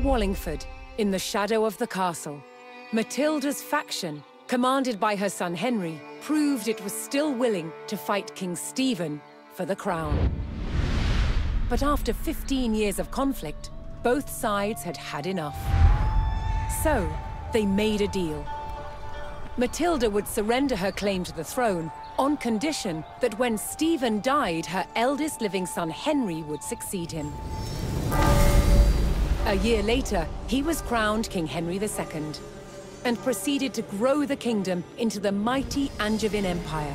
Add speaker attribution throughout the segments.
Speaker 1: Wallingford, in the shadow of the castle, Matilda's faction, commanded by her son Henry, proved it was still willing to fight King Stephen for the crown. But after 15 years of conflict, both sides had had enough. So, they made a deal. Matilda would surrender her claim to the throne on condition that when Stephen died, her eldest living son Henry would succeed him. A year later, he was crowned King Henry II and proceeded to grow the kingdom into the mighty Angevin Empire.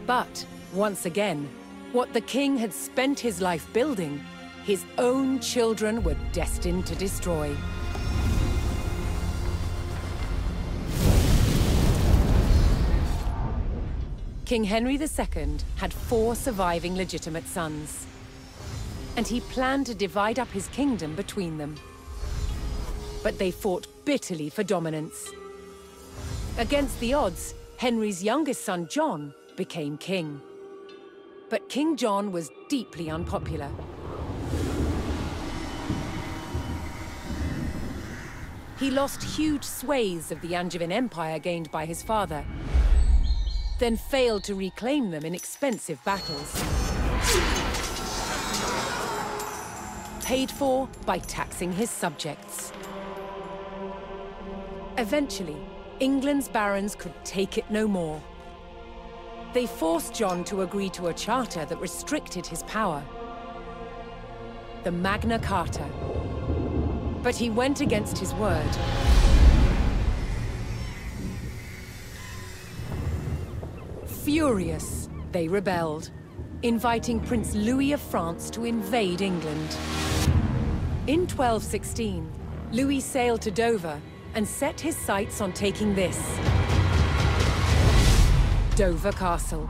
Speaker 1: But, once again, what the king had spent his life building, his own children were destined to destroy. King Henry II had 4 surviving legitimate sons, and he planned to divide up his kingdom between them. But they fought bitterly for dominance. Against the odds, Henry's youngest son, John, became king. But King John was deeply unpopular. He lost huge swathes of the Angevin Empire gained by his father, then failed to reclaim them in expensive battles. Paid for by taxing his subjects. Eventually, England's barons could take it no more. They forced John to agree to a charter that restricted his power, the Magna Carta. But he went against his word. Furious, they rebelled, inviting Prince Louis of France to invade England. In 1216, Louis sailed to Dover and set his sights on taking this: Dover Castle.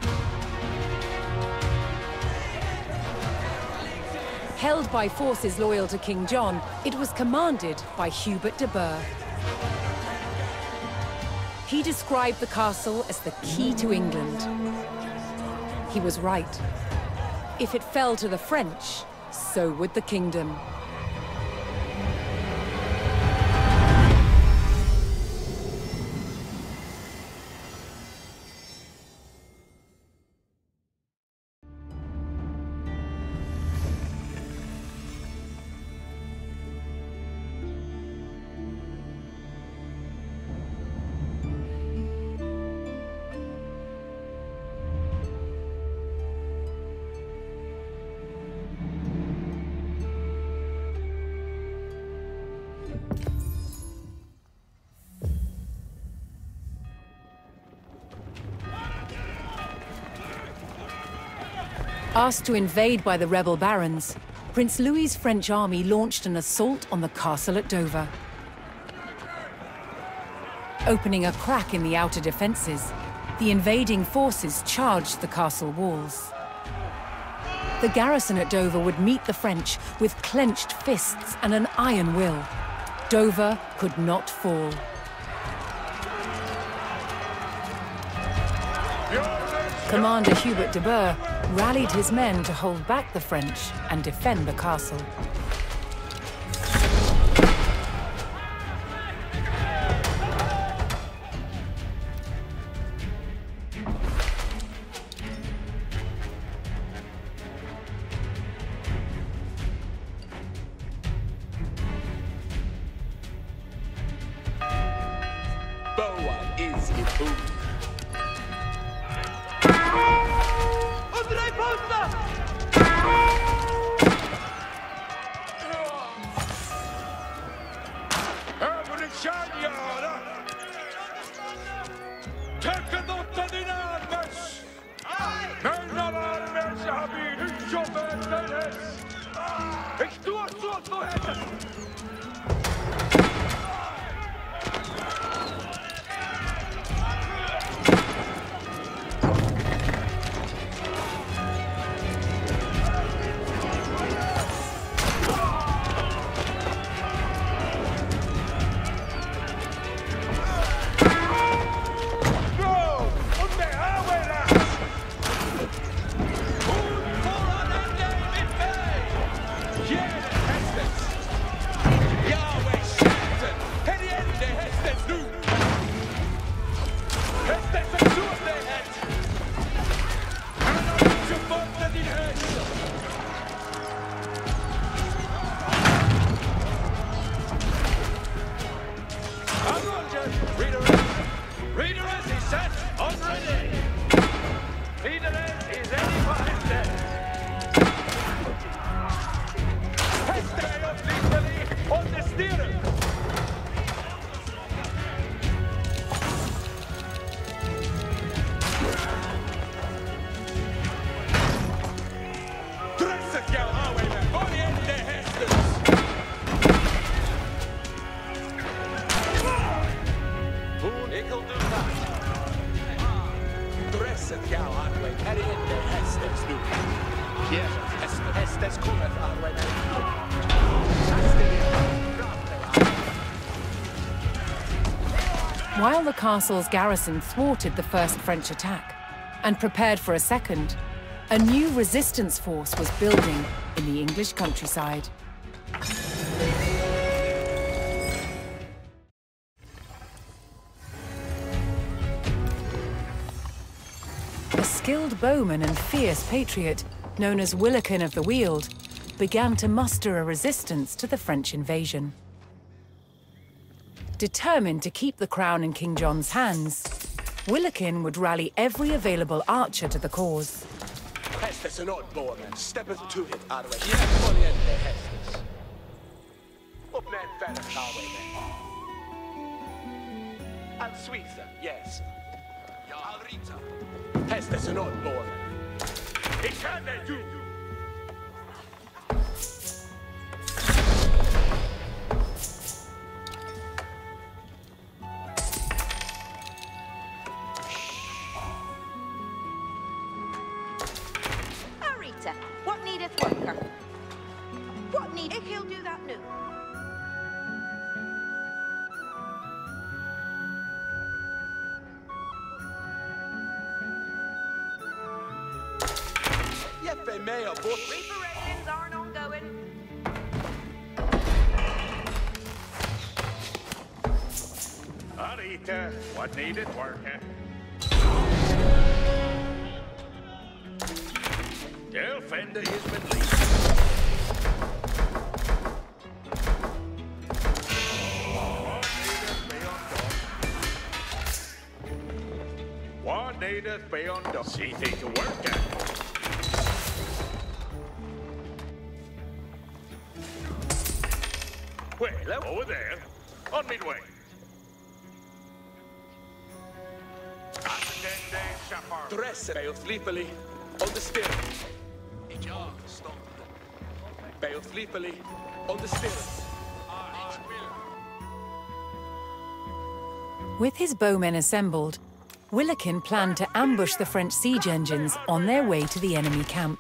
Speaker 1: Held by forces loyal to King John, it was commanded by Hubert de Burgh. He described the castle as the key to England. He was right. If it fell to the French, so would the kingdom. Asked to invade by the rebel barons, Prince Louis's French army launched an assault on the castle at Dover. Opening a crack in the outer defenses, the invading forces charged the castle walls. The garrison at Dover would meet the French with clenched fists and an iron will. Dover could not fall. Commander Hubert de Burgh rallied his men to hold back the French and defend the castle.
Speaker 2: Boa is in boot. Dresset jag använd. Är det inte hästens nu? Ja, hästens kommer att använda.
Speaker 1: While the castle's garrison thwarted the first French attack and prepared for a second, a new resistance force was building in the English countryside. A skilled bowman and fierce patriot, known as Willikin of the Weald, began to muster a resistance to the French invasion. Determined to keep the crown in King John's hands, Willikin would rally every available archer to the cause.
Speaker 2: Hästes är nåt båren. Steppet to it, Arwen. Jag följer inte hästes. Upp med en färd, Arwen. And Sweden, yes. Ja, Alrita. Hästes är nåt båren. Det kan det du!
Speaker 3: What needeth worker? What need? If he'll do that new.
Speaker 2: Jeppe med och bort.
Speaker 3: Reparations aren't ongoing.
Speaker 4: Arita, what needed worker? Defender has been leaving. What needeth be undone? See thing to work at. Well, over there, on midway.
Speaker 2: Dresset är slipperly on the stairs. Bale sleepily on the stairs.
Speaker 1: With his bowmen assembled, Willikin planned to ambush the French siege engines on their way to the enemy camp.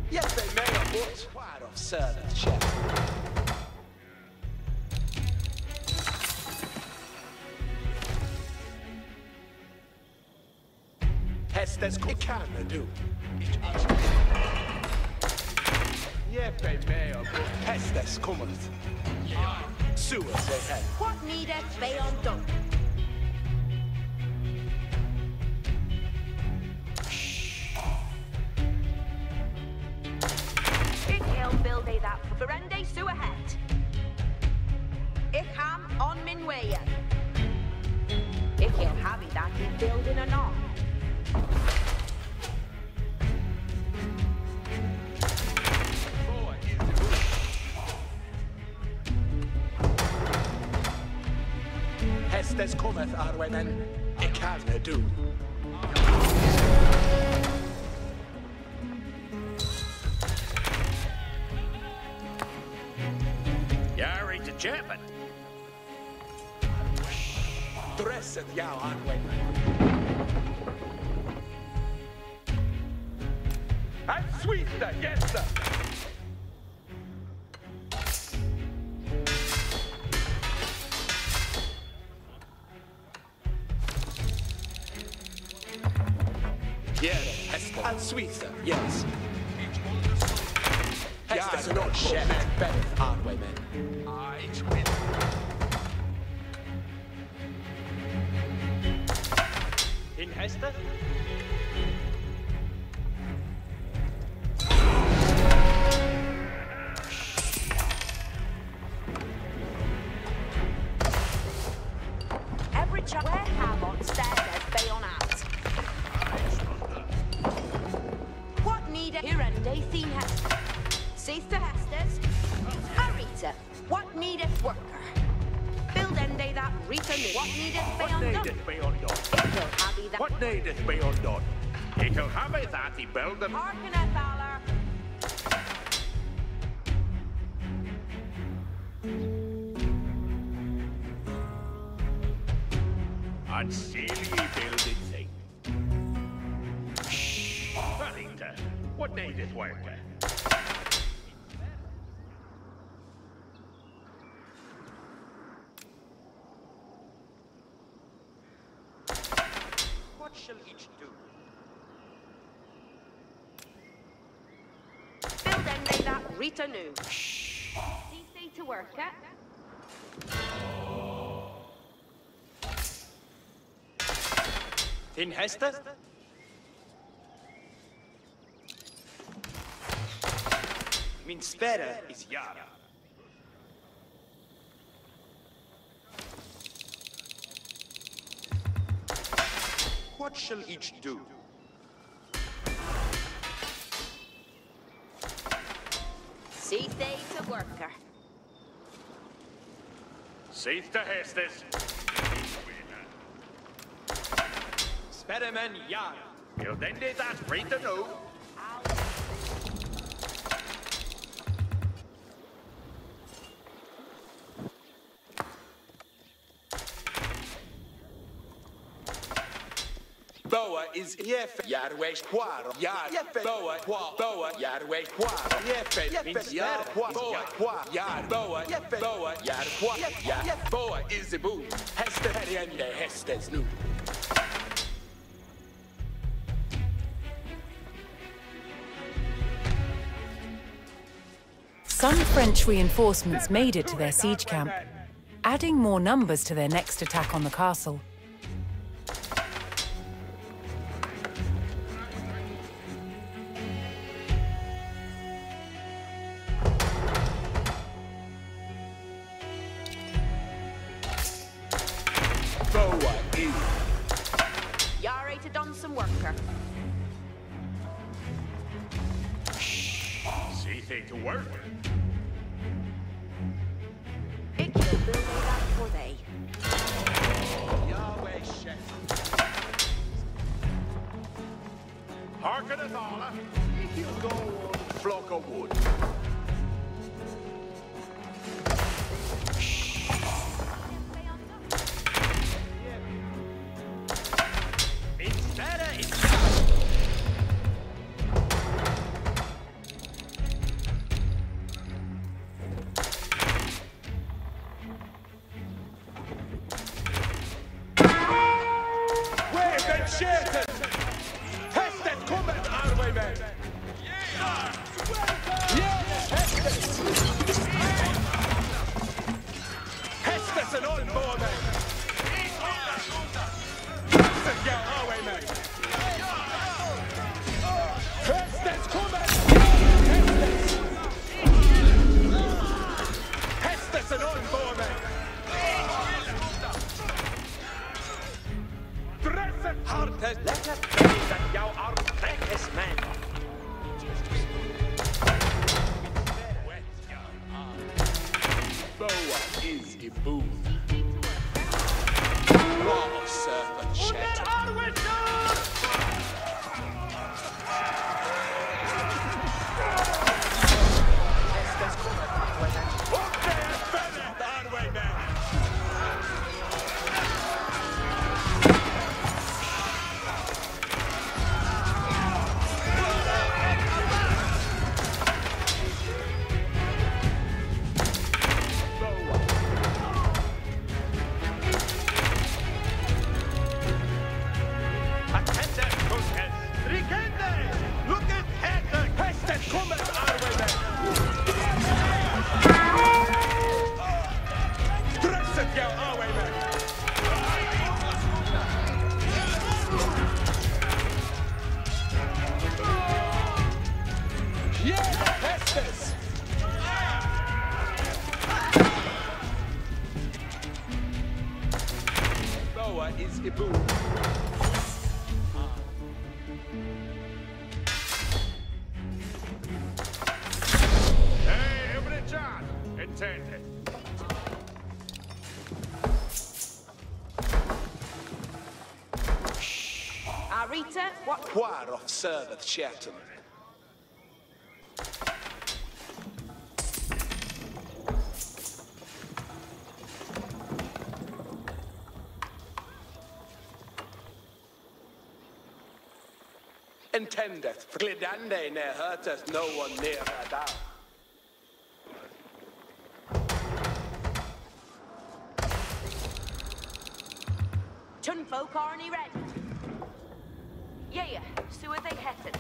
Speaker 2: Yes, they may have bought quite of servant chef. Hästens kan du. Jeppe med och hästens kommer. Sua sig här.
Speaker 3: What needeth be undone? If he'll build a that for Verende Sue ahead. Ich ham on min way. If he'll have it that he's building an arm.
Speaker 2: Hästens kommer Arwenen. Det kan du.
Speaker 4: Jag är inte Japan.
Speaker 2: Dresset jag Arwenen. And Sweden, yes sir. And Sweden, yes. Hästes är nåt chef. Beth Arwenen.
Speaker 4: In hästar?
Speaker 3: Every child where have on stairs be on out. What need here and they seen Hester? Cease the Hesters. Arita, what needeth worker? Build and they that Rita knew. What needeth be undone?
Speaker 4: What needeth be undone?
Speaker 3: If he'll have that.
Speaker 4: What needeth be undone? It'll have it that he build them.
Speaker 3: Harken at Valor.
Speaker 4: And silly building thing. Valita, what needed worker?
Speaker 2: What shall each do?
Speaker 3: Build ending that Rita knew. Stay to work, eh?
Speaker 2: Tin Hester? Min spera is Yara. What shall each do?
Speaker 3: Stay to worker.
Speaker 4: Sees the Hestes.
Speaker 2: Speraman Yara.
Speaker 4: You'll then need that free to know.
Speaker 2: Boa is Yef Yarwesh Quaro. Yar Boa Boa Yarwesh Quaro. Yef Yar Boa Yar Boa Boa Yar Yar Boa is the boom. Hester Heriende Hestes new.
Speaker 1: Some French reinforcements made it to their siege camp, adding more numbers to their next attack on the castle.
Speaker 2: Boa is
Speaker 3: Yare to done some worker.
Speaker 4: See thing to work.
Speaker 3: It will build that for they.
Speaker 2: Yahweh Chef.
Speaker 4: Harken at all.
Speaker 2: If you go on flock of wood.
Speaker 4: It's better. It's
Speaker 2: Skjuten! Hästet kommer, Arvejmen! Hästet är noll på mig! Hästet går Arvejmen! Hästet kommer! Hästet är noll på mig! Hartes läkert att jag arvträckes man. Boa is a boom. Raw serpent shed. Is a boom.
Speaker 4: Hey, open it, John. Intended.
Speaker 3: Arita,
Speaker 2: Quaro serveth Chatham. Intendeth, glidande ne hurteth no one near her down.
Speaker 3: Tunfolk arny ready. Yeah, so are they headed?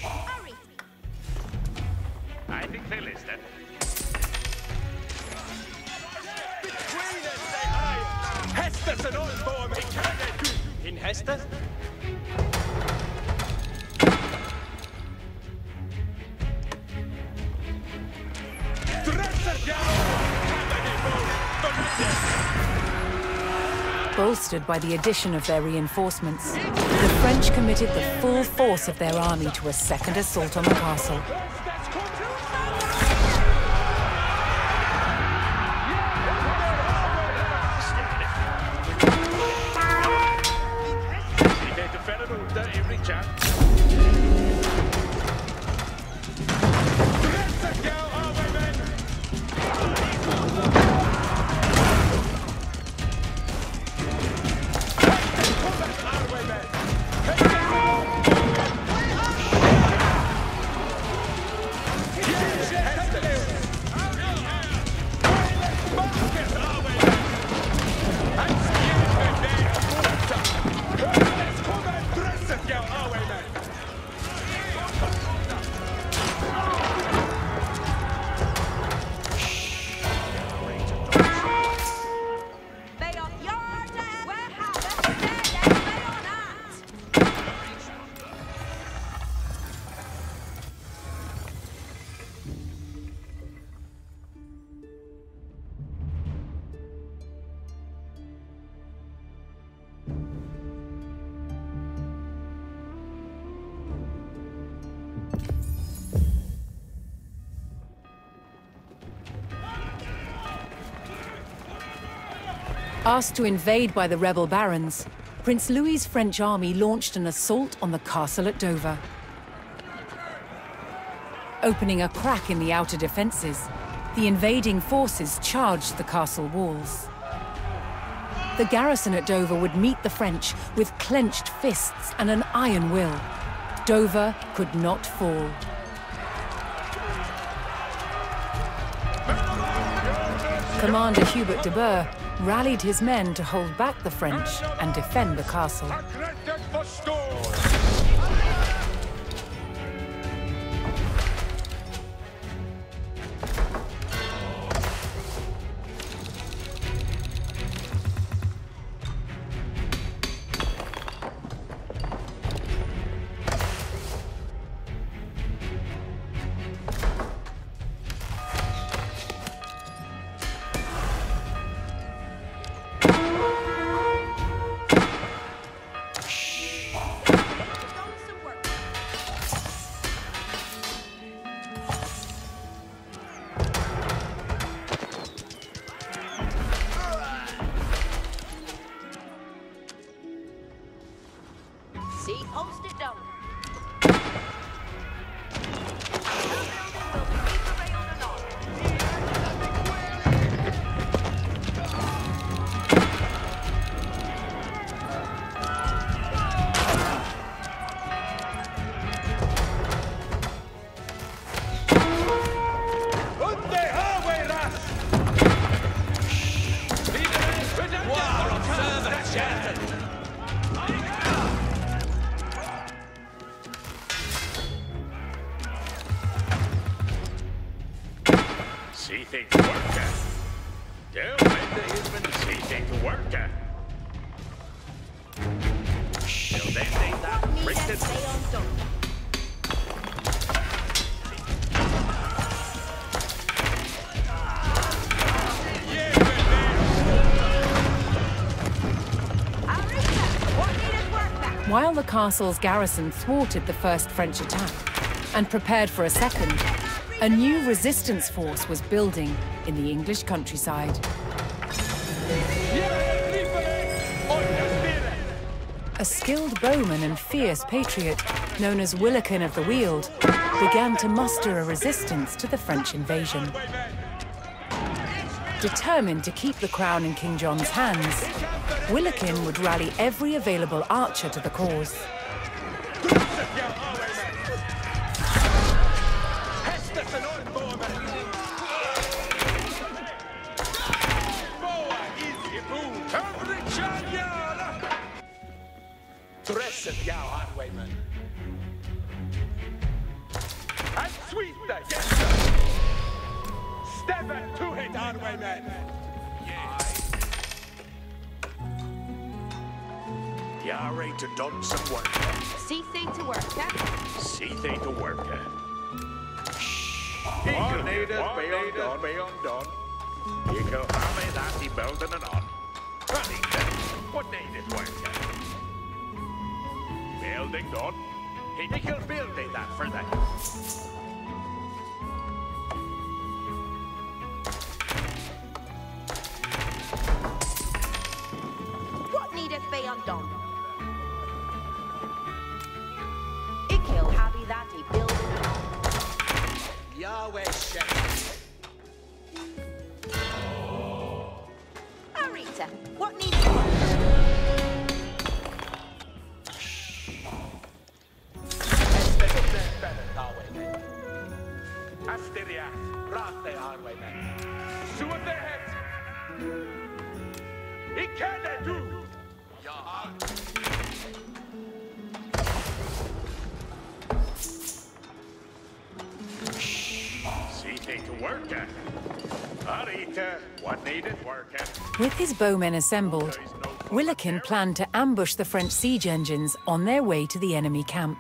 Speaker 3: Hurry!
Speaker 4: I think they listed.
Speaker 2: Hestes and all for me, can they do? In Hestes?
Speaker 1: Bolstered by the addition of their reinforcements, the French committed the full force of their army to a second assault on the castle. Asked to invade by the rebel barons, Prince Louis's French army launched an assault on the castle at Dover. Opening a crack in the outer defenses, the invading forces charged the castle walls. The garrison at Dover would meet the French with clenched fists and an iron will. Dover could not fall. Commander Hubert de Burgh rallied his men to hold back the French and defend the castle.
Speaker 3: See, post it down.
Speaker 4: See things working. Don't let the human see things working. Till then they that bring the
Speaker 3: Stay on top.
Speaker 1: While the castle's garrison thwarted the first French attack and prepared for a second, A new resistance force was building in the English countryside. A skilled bowman and fierce patriot, known as Willikin of the Weald, began to muster a resistance to the French invasion. Determined to keep the crown in King John's hands, Willikin would rally every available archer to the cause.
Speaker 4: Yare to done some work.
Speaker 3: See thing to work, huh?
Speaker 4: See thing to work.
Speaker 2: What needed be undone.
Speaker 4: You go harry that he building and on. Running then. What needed work? Building done. He nickel building that for that.
Speaker 3: What needeth be undone? Ikill happy that he building and on.
Speaker 2: Yahweh shepherd.
Speaker 3: Arita, what needeth work?
Speaker 2: Asteria, Rate Arwayman. Suat their heads. He can't do.
Speaker 4: See thing to work at. Arita, what needed work at.
Speaker 1: With his bowmen assembled, Willikin planned to ambush the French siege engines on their way to the enemy camp.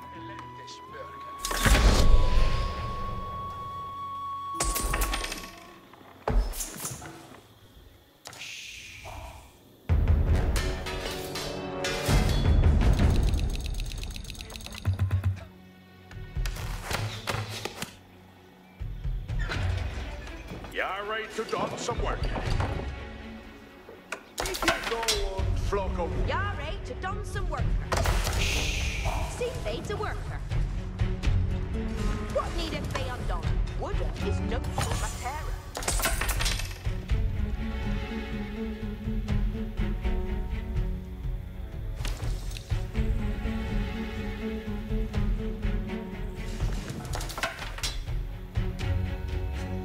Speaker 4: Yare to done some work.
Speaker 2: Floco.
Speaker 3: Yare to done some worker. See they to worker. What needeth be undone? Woodder is no for a terror.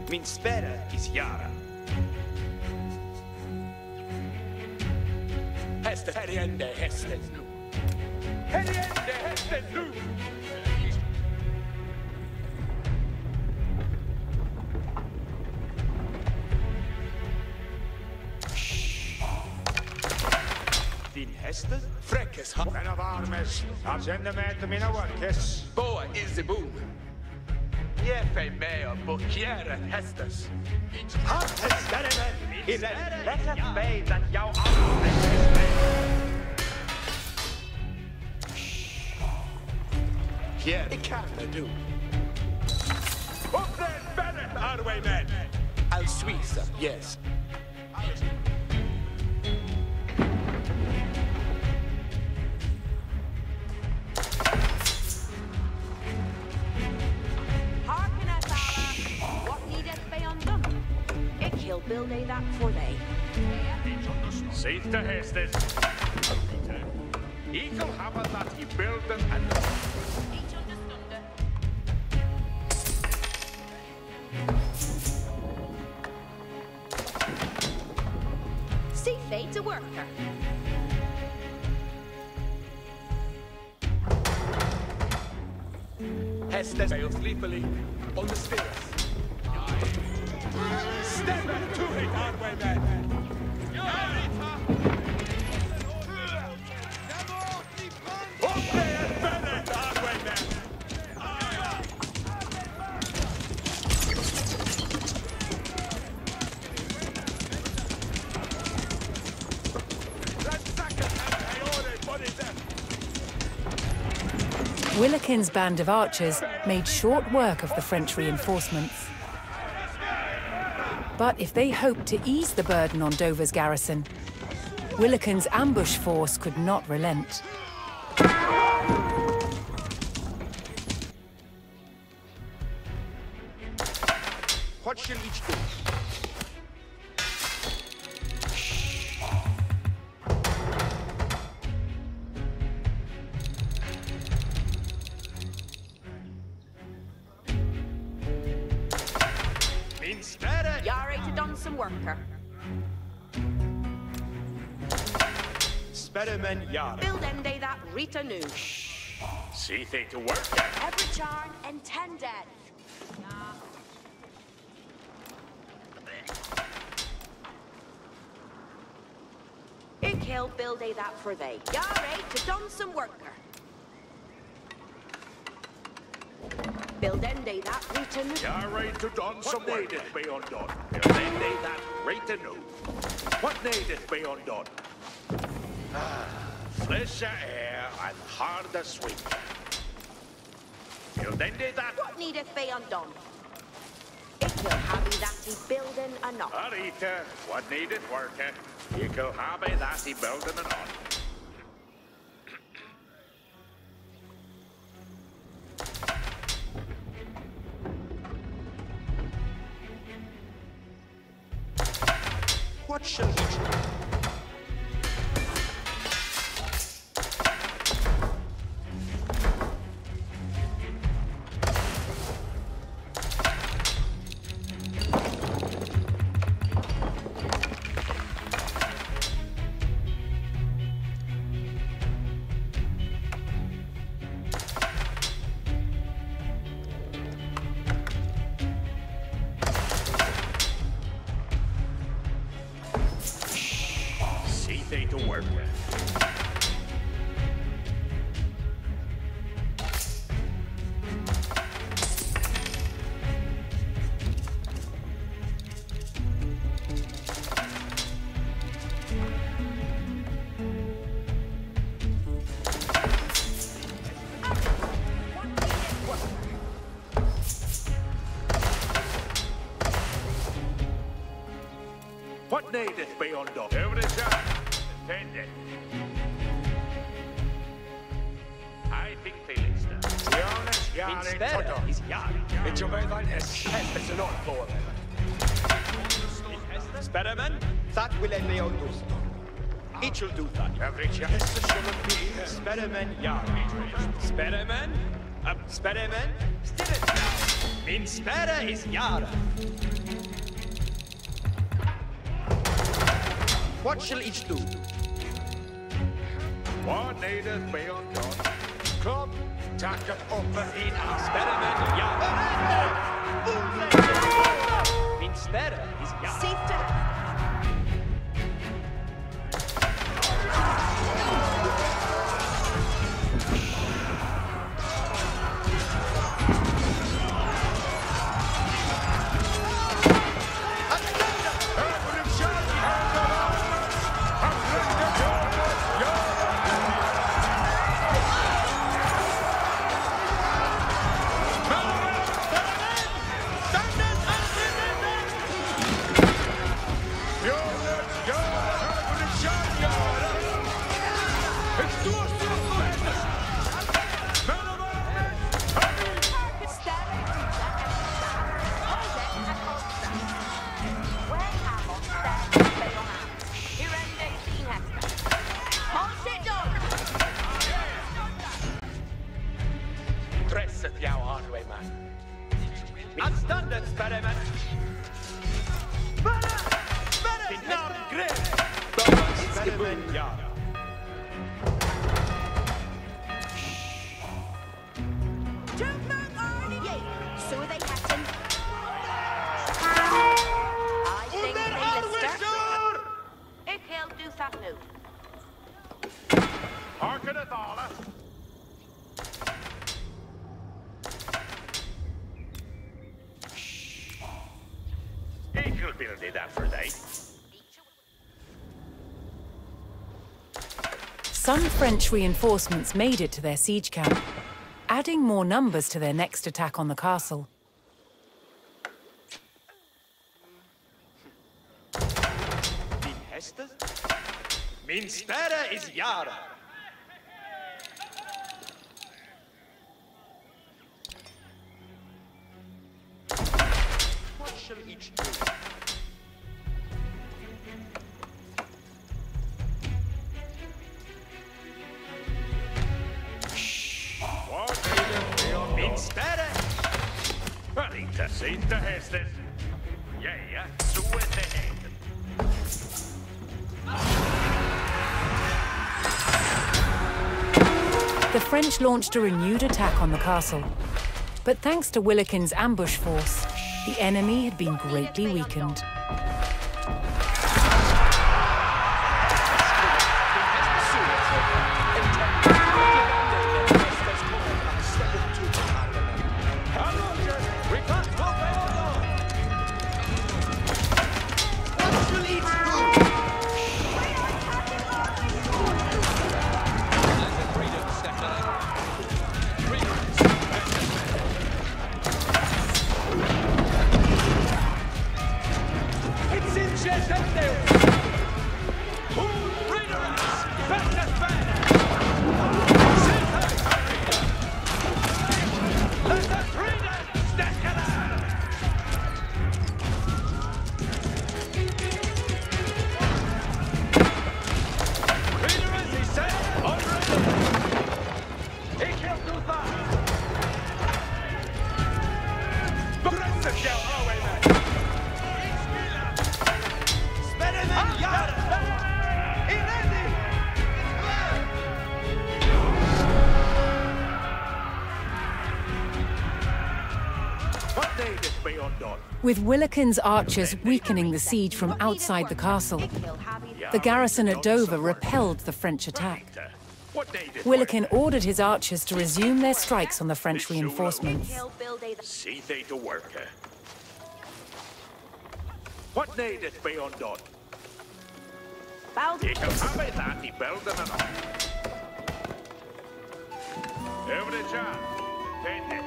Speaker 2: Min spera is Yara. Hästen, herrjende hästen nu. Herrjende hästen nu. Din hästen? Fräckes ha.
Speaker 4: En av armes. Avsända med till mina workes.
Speaker 2: Boa is the boom. Jeffe med och bokjäret hästes. Hatten stärren i den lättet vet att jag aldrig Here, it can do. Up there, Bennett, Arwayman. I'll Suiza, yes.
Speaker 3: Hearken at Allah. What needeth be undone? Ikill build they that for they.
Speaker 4: See the hästes.
Speaker 2: Eagle hammer that he built them and
Speaker 3: Each understunder. See fate to worker.
Speaker 2: Hästen fail sleepily on the spirits. Step back to it, Arwayman. Up there, Bennett, Arwayman. That second hand, I ordered, what is that?
Speaker 1: Willikin's band of archers made short work of the French reinforcements. But if they hoped to ease the burden on Dover's garrison, Willikin's ambush force could not relent.
Speaker 2: What shall each do?
Speaker 3: Yare to done some worker.
Speaker 2: Spederman Yara.
Speaker 3: Build ende that Rita new.
Speaker 4: See thing to work.
Speaker 3: Every charn intended. Ikil build a that for they. Yare to done some worker. Build ende that Rita new.
Speaker 4: Yare to done some needeth be undone. Build ende that Rita new. What needeth be undone? Flesh air and hard as sweet. Build ende that.
Speaker 3: What needeth be undone? Ikil happy that he building enough.
Speaker 4: Arita, what needeth worker? You go happy that he building an on.
Speaker 2: What shall each do?
Speaker 4: To work with. What needeth be undone? Over the shot. Intended. I think Felix does.
Speaker 2: Min spärr is Jari. Helvete långt på det. Spederman, that will end me on those. It shall do that.
Speaker 4: Every chance
Speaker 2: shall be Spederman Yari. Spederman, Spederman, still it now. Min spärr is Yara. What shall each do?
Speaker 4: What needeth be undone?
Speaker 2: Club, tacket open in our Spederman Yara. Min spärr is Yara.
Speaker 3: Safe to
Speaker 2: Anständigt, Spederman! Din namn gräv! Spederman Yara.
Speaker 3: So they captain. I think they lister. Ikil do that new.
Speaker 4: Harken it all. He could build it that for day.
Speaker 1: Some French reinforcements made it to their siege camp. adding more numbers to their next attack on the castle.
Speaker 2: Din hästar? Min spärre is Yara. What shall each do? Min spärre!
Speaker 4: Inte sitta hästen. Ja, så är det hästen.
Speaker 1: The French launched a renewed attack on the castle. But thanks to Willikin's ambush force, the enemy had been greatly weakened. With Willikin's archers weakening the siege from outside the castle, the garrison at Dover repelled the French attack. Willikin ordered his archers to resume their strikes on the French reinforcements.
Speaker 4: See they to work. What needeth be undone? Ik kan hebben dat die belden en al. Over the job. Take it.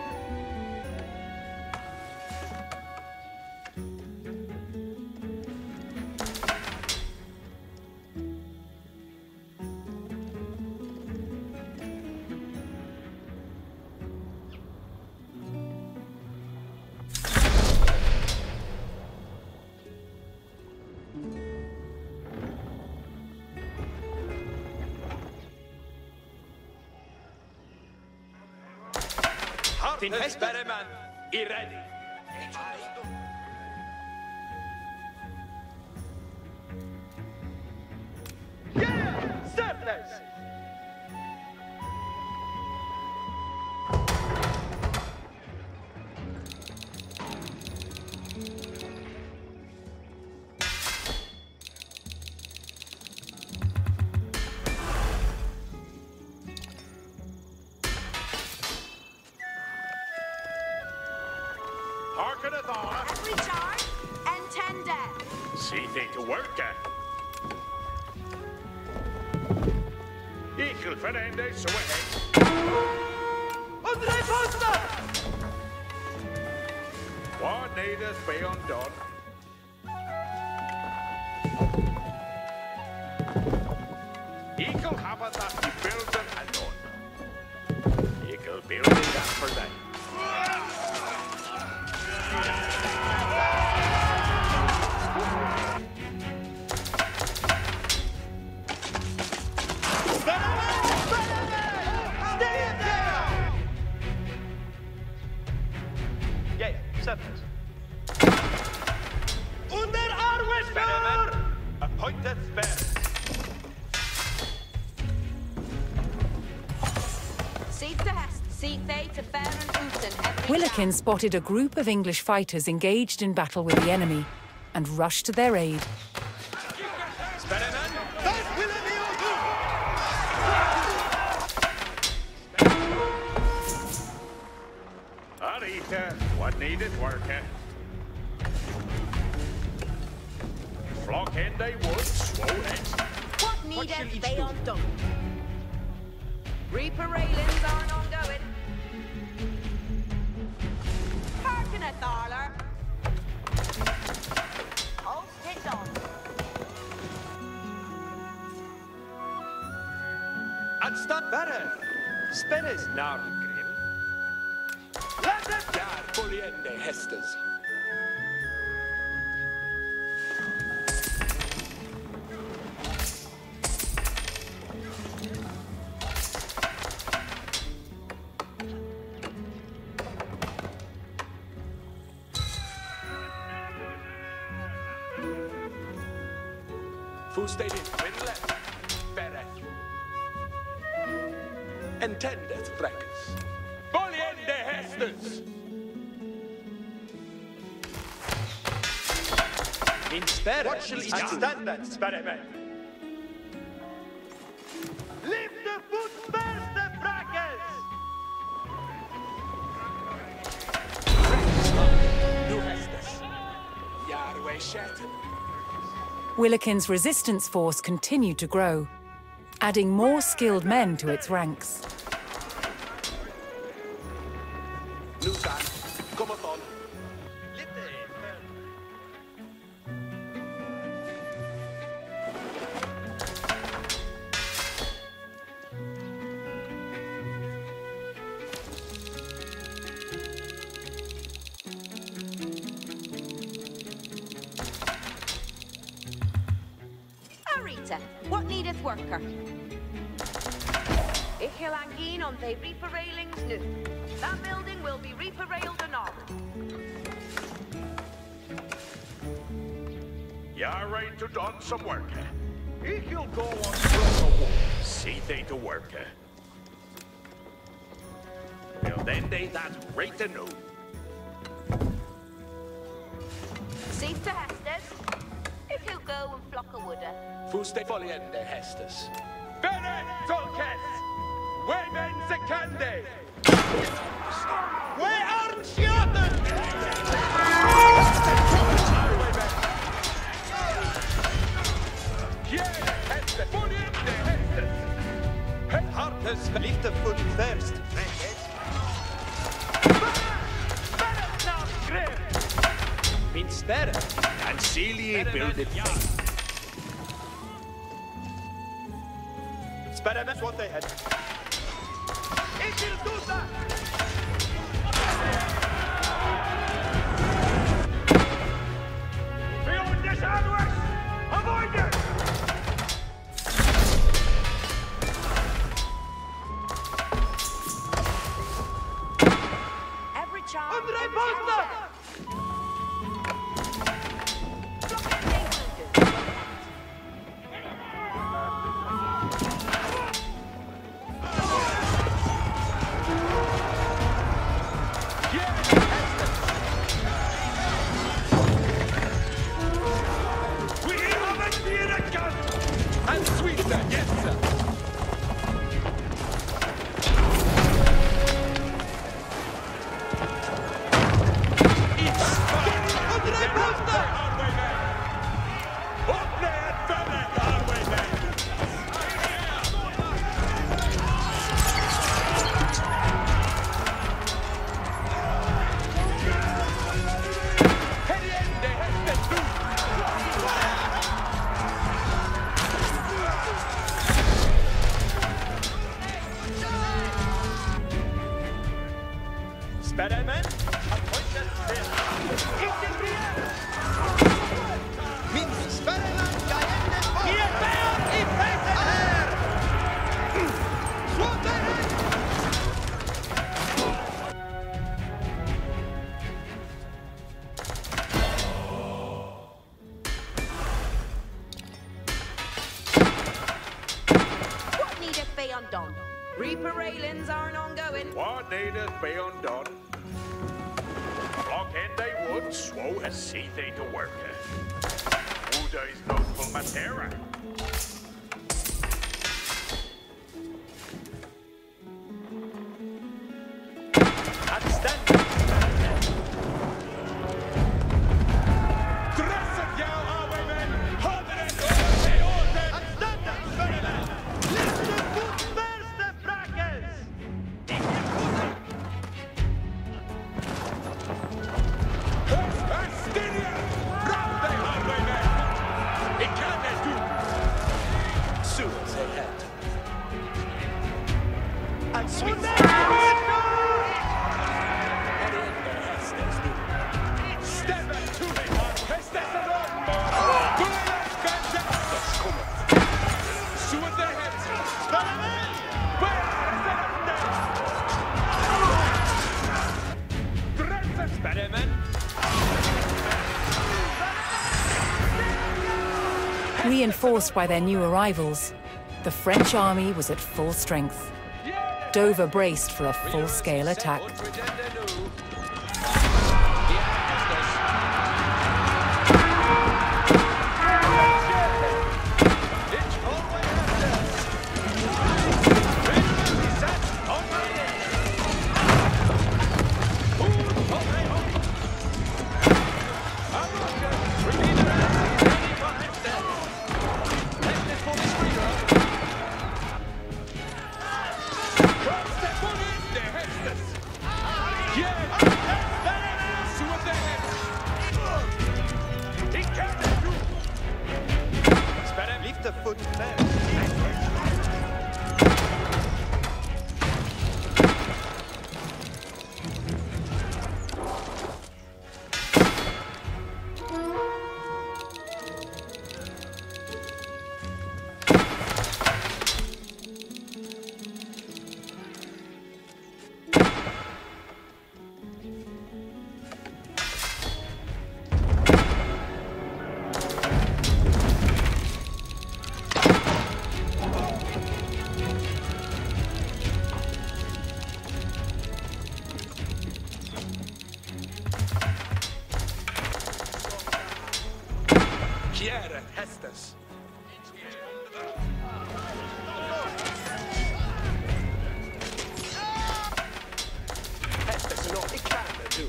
Speaker 2: Din hästbärman är ready. Yeah! Surplus!
Speaker 3: Every charge and tender.
Speaker 4: See they to work. Equal for them days so ahead.
Speaker 2: Under the poster!
Speaker 4: What needeth be undone? Equal have that you build them and done. Equal building that for them.
Speaker 2: Surplus. Under Arwester! Appointed spare.
Speaker 3: Seek the hest, seek they to fair and Uten every
Speaker 1: Willikin spotted a group of English fighters engaged in battle with the enemy and rushed to their aid.
Speaker 4: What needed work? Flock in they would, slow heads.
Speaker 3: What needeth they undone? Reaper railings aren't ongoing. minute, darler. All stitched on.
Speaker 2: And stop better. Spinners now, Grim. Let it die, Bulliende Hesters. Fullstadium, with left, better. Entendeth, Breckers. Bulliende Hesters! In spare. What shall I stand at, Sparrowman? Lift the foot first, the Breckers! Du Hesters. Yarway Shattered.
Speaker 1: Willikin's resistance force continued to grow, adding more skilled men to its ranks.
Speaker 2: Lutan, come on.
Speaker 3: Arita, what needeth worker? Ich will hangin on the reaper railings new. That building will be reaper railed anon.
Speaker 4: You're right to done some work.
Speaker 2: He'll go on from the wall.
Speaker 4: See they to work. Well, then they that right to know.
Speaker 3: See to Hestes. If he'll go and flock a wooder.
Speaker 2: Fuste Bulliende Hesters. Bene Tolkes! Weven Sekande! We are Tjoten! Hestes! Bulliende Hesters! Hartes, lift the foot first. Min spärre.
Speaker 4: And Celia builded thing.
Speaker 2: Spärre what they had. Ikke tuta! Beyond the southwest! Avoid it!
Speaker 3: Every charm.
Speaker 2: Andre Posta! And sweeter, yes, sir. Spider-Man? Min Spider-Man geändert vor! Ihr Bär, ich fette her!
Speaker 3: What needeth be undone? Reaper railings aren't ongoing.
Speaker 4: What needeth be undone? Blockhead they would, swow as see they to work. Uda is no full matera.
Speaker 2: sweet. Step back to me. Hästes är rakt. Suet det häst. Spider-Man.
Speaker 1: Reinforced by their new arrivals, the French army was at full strength. Dover braced for a full-scale attack.
Speaker 2: Hästes. Hästes är något I kan du.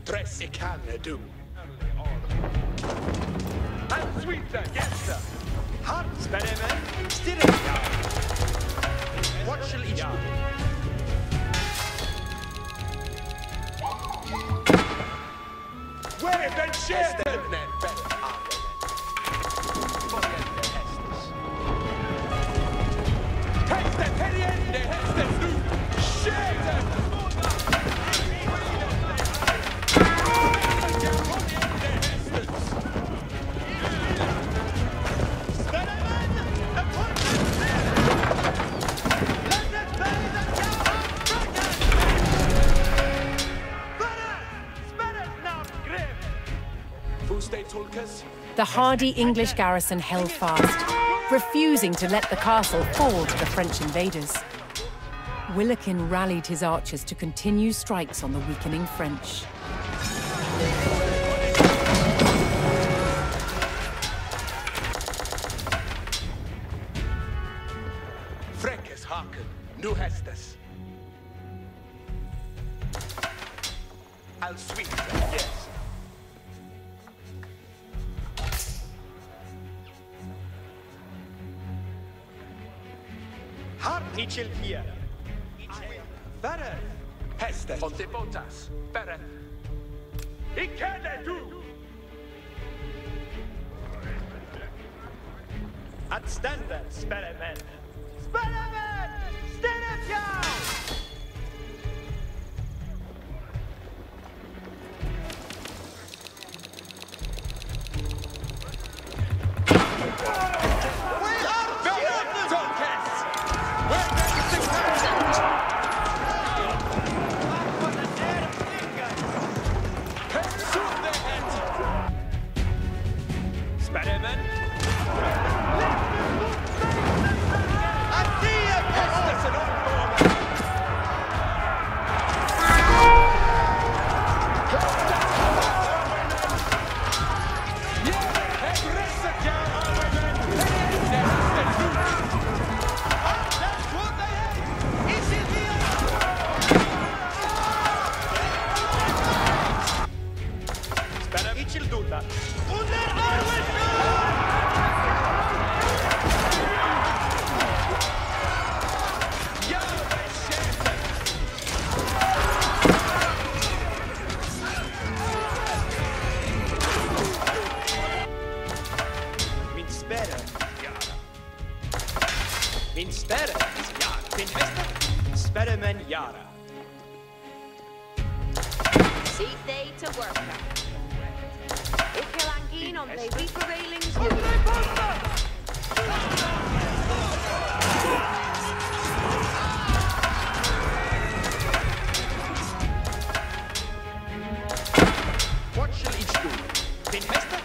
Speaker 2: Tres I kan du. I'm sweet, yes sir. Spider-Man, still in ja. What shall each do? Where the shit?
Speaker 1: The hardy English garrison held fast, refusing to let the castle fall to the French invaders. Willikin rallied his archers to continue strikes on the weakening French.
Speaker 2: Fräckes haken, nu hästes. I'll sweep them, yes. Nichel hier. Berre. Hästen. Ponte botas. Berre. I kan det du. Att ständer, Spider-Man. Spider-Man! Ständ upp, ja!
Speaker 5: I see
Speaker 2: Min spärre is Jara. Min hästar, spärremen Jara.
Speaker 3: See they to work. Ikkelangin on the reaper railings.
Speaker 2: What shall each do? Min hästar,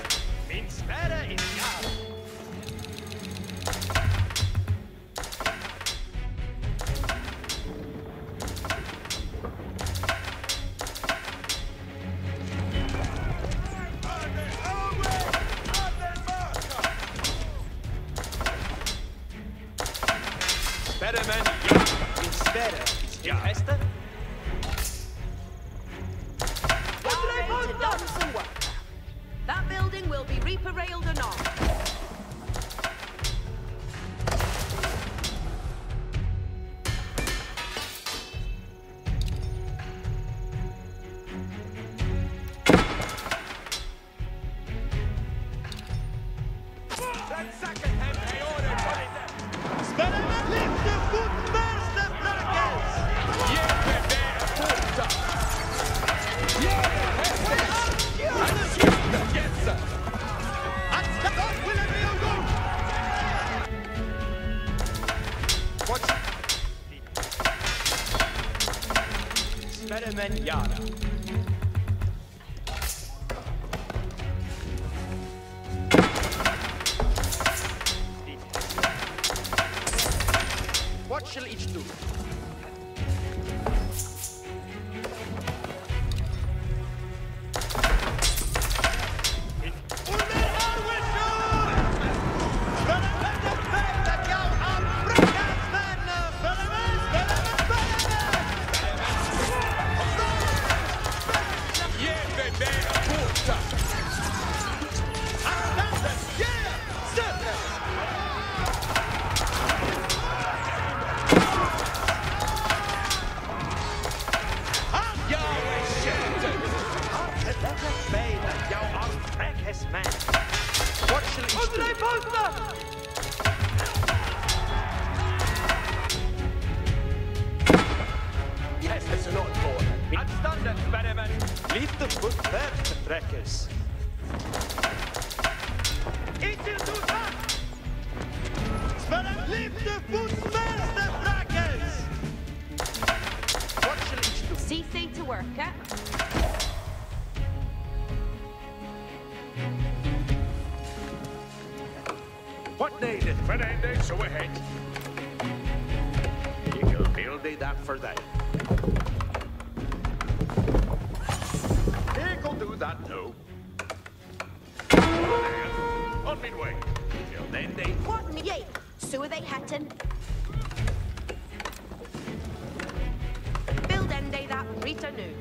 Speaker 2: min spärre is Jara. Spärremen Jara. Min spärre is Jara. Min hästar.
Speaker 3: Ready to done some work. That building will be reaper railed anon.
Speaker 2: Spärremen Jara. What shall each do? What shall each do? Yes, it's an odd board. Anståndet, spärremen. Lite buffert, fräckes. Inte tusan! Spärren, lite buffert, fräckes! What shall each do?
Speaker 3: See they to work.
Speaker 4: What needed? Fernandez, so ahead. You can build it that for that. He'll do that too. On midway. Till then they...
Speaker 3: What yay? So they hatten. Build end day that Rita knew.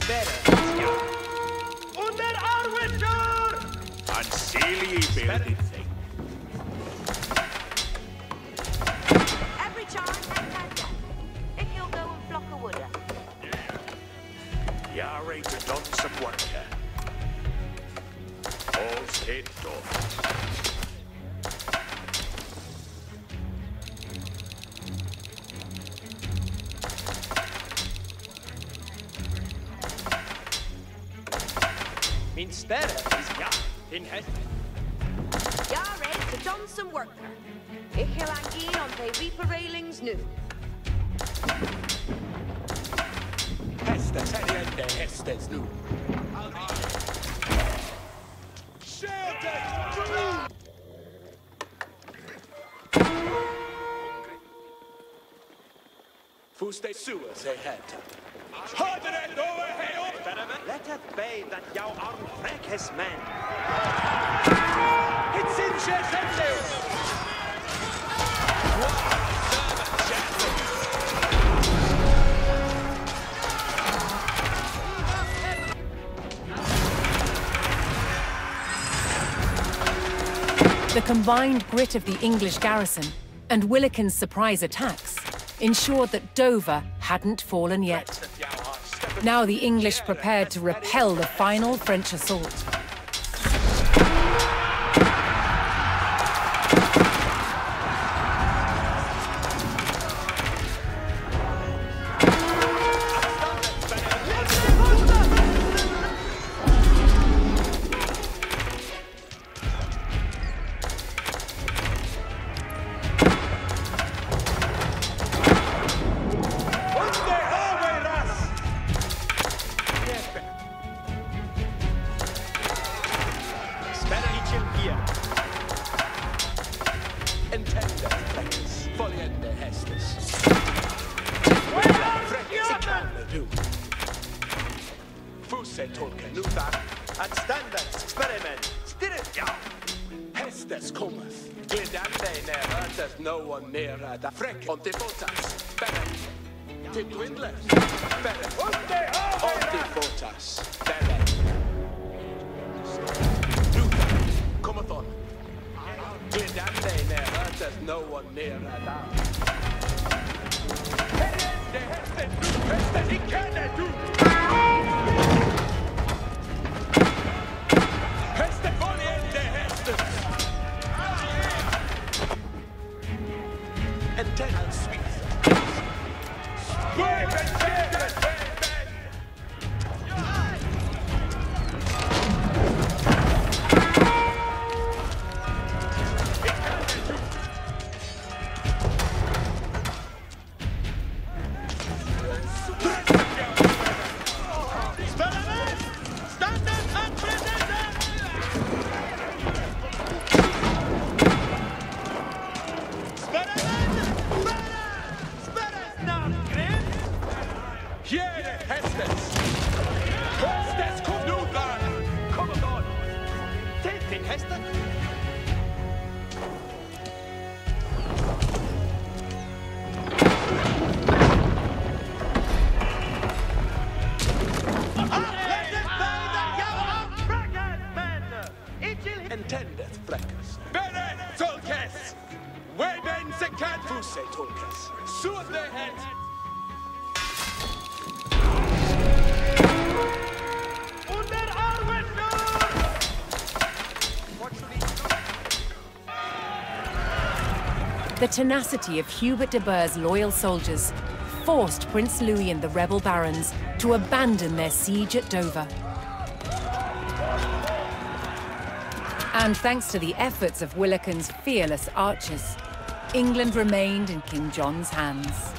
Speaker 2: Under Arwicher!
Speaker 4: Unseal ye building thing.
Speaker 3: Every chance and death. If you'll go and flock a wooder.
Speaker 4: Yare to done some work here. All's head door.
Speaker 2: Min spärre is ja, in häst.
Speaker 3: Jag är till Johnson worker. Ich helang in on the reaper railings nu.
Speaker 2: Hästes, här är det hästes nu. Fuste sua sig hätta. Hade det över här upp!
Speaker 5: Let it be that jag fräckes man.
Speaker 2: It's in Sheffield!
Speaker 1: The combined grit of the English garrison and Willikin's surprise attacks ensured that Dover hadn't fallen yet. Now the English prepared to repel the final French assault.
Speaker 2: No one near the freck on the botas. Better. To dwindle. Better. On the botas. Better. Luther. Cometh on. Glidande near there's no one near that. Det hästen du. Hästen I kan det du. Hästen var det hästen. And ten sweet. Intendeth fräckas. Bene tolkes! Weben se kan fuse tolkes. Suot det het! Under Arwicher! What should he do?
Speaker 1: The tenacity of Hubert de Burgh's loyal soldiers forced Prince Louis and the rebel barons to abandon their siege at Dover. And thanks to the efforts of Willikin's fearless archers, England remained in King John's hands.